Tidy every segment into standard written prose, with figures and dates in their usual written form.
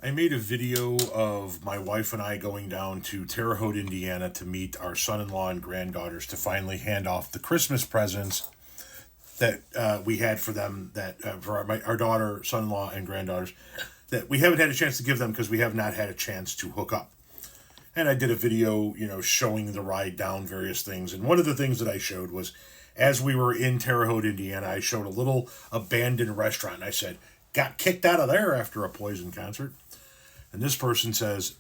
I made a video of my wife and I going down to Terre Haute, Indiana to meet our son-in-law and granddaughters to finally hand off the Christmas presents that we had for them, that for our daughter, son-in-law, and granddaughters, that we haven't had a chance to give them because we have not had a chance to hook up. And I did a video, showing the ride down, various things. And one of the things that I showed was, as we were in Terre Haute, Indiana, I showed a little abandoned restaurant. And I said, got kicked out of there after a Poison concert. And this person says,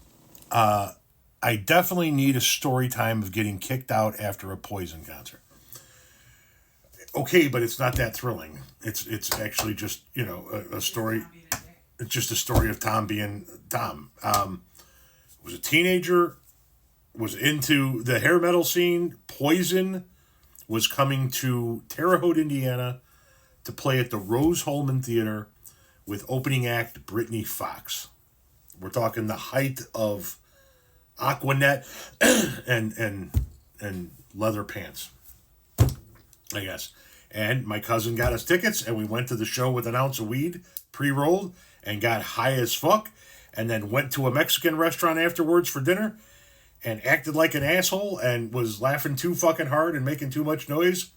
I definitely need a story time of getting kicked out after a Poison concert. Okay, but it's not that thrilling. It's actually just, a story. It's just a story of Tom being Tom. Was a teenager, was into the hair metal scene. Poison was coming to Terre Haute, Indiana to play at the Rose Holman Theater with opening act Brittany Fox. We're talking the height of Aquanet and leather pants, I guess. And my cousin got us tickets, and we went to the show with an ounce of weed, pre-rolled, and got high as fuck, and then went to a Mexican restaurant afterwards for dinner, and acted like an asshole, and was laughing too fucking hard and making too much noise,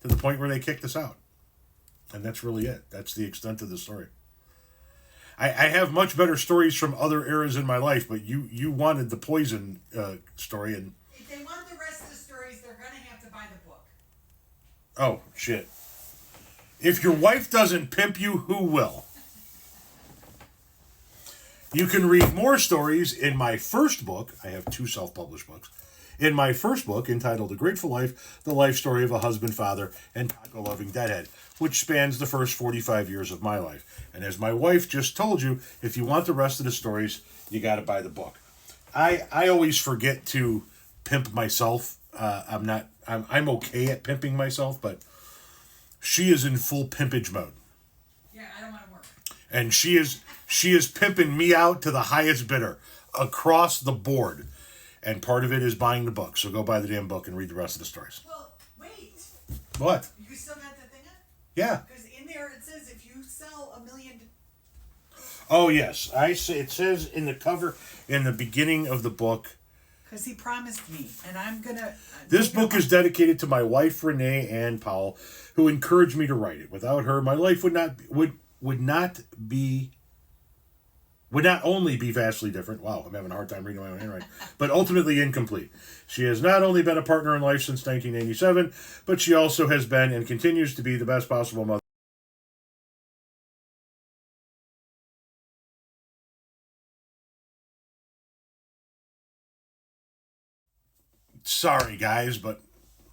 to the point where they kicked us out. And that's really it. That's the extent of the story. I have much better stories from other eras in my life, but you wanted the Poison story. And if they want the rest of the stories, they're going to have to buy the book. Oh, shit. If your wife doesn't pimp you, who will? You can read more stories in my first book. I have 2 self-published books. In my first book, entitled A Grateful Life, the life story of a husband, father, and taco-loving deadhead, which spans the first 45 years of my life. And as my wife just told you, if you want the rest of the stories, you got to buy the book. I always forget to pimp myself. I'm okay at pimping myself, but she is in full pimpage mode. Yeah, I don't want to work. And she is pimping me out to the highest bidder across the board. And part of it is buying the book. So go buy the damn book and read the rest of the stories. Well, wait. What? You still got the thing up? Yeah. Because in there it says if you sell 1 million... Oh, yes. It says in the cover, in the beginning of the book... Because he promised me, and I'm going to... This book is dedicated to my wife, Renee Ann Powell, who encouraged me to write it. Without her, my life would not only be vastly different. Wow, I'm having a hard time reading my own handwriting. But ultimately incomplete. She has not only been a partner in life since 1987, but she also has been and continues to be the best possible mother. Sorry, guys, but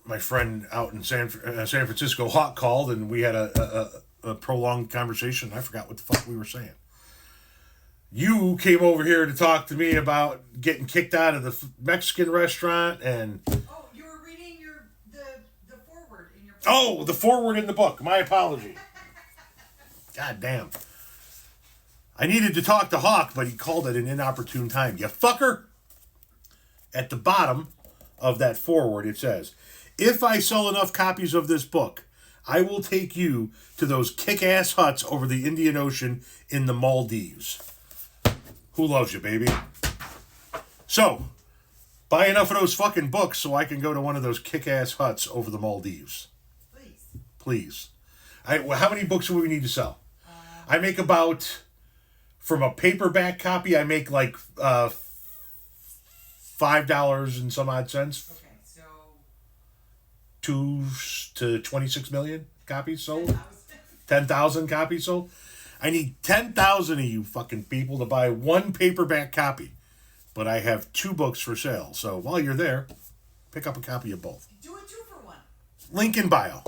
my friend out in San Francisco, Hawk, called, and we had a prolonged conversation. I forgot what the fuck we were saying. You came over here to talk to me about getting kicked out of the Mexican restaurant, and... Oh, you were reading the foreword in your book. Oh, the foreword in the book. My apology. God damn. I needed to talk to Hawk, but he called at an inopportune time. You fucker! At the bottom of that foreword, it says, if I sell enough copies of this book, I will take you to those kick-ass huts over the Indian Ocean in the Maldives. Who loves you, baby? So, buy enough of those fucking books so I can go to one of those kick-ass huts over the Maldives. Please. How many books do we need to sell? I make about, from a paperback copy, I make like $5 and some odd cents. Okay, so... 2 to 26 million copies sold. 10,000 copies sold. I need 10,000 of you fucking people to buy one paperback copy. But I have 2 books for sale. So while you're there, pick up a copy of both. Do a 2-for-1. Link in bio.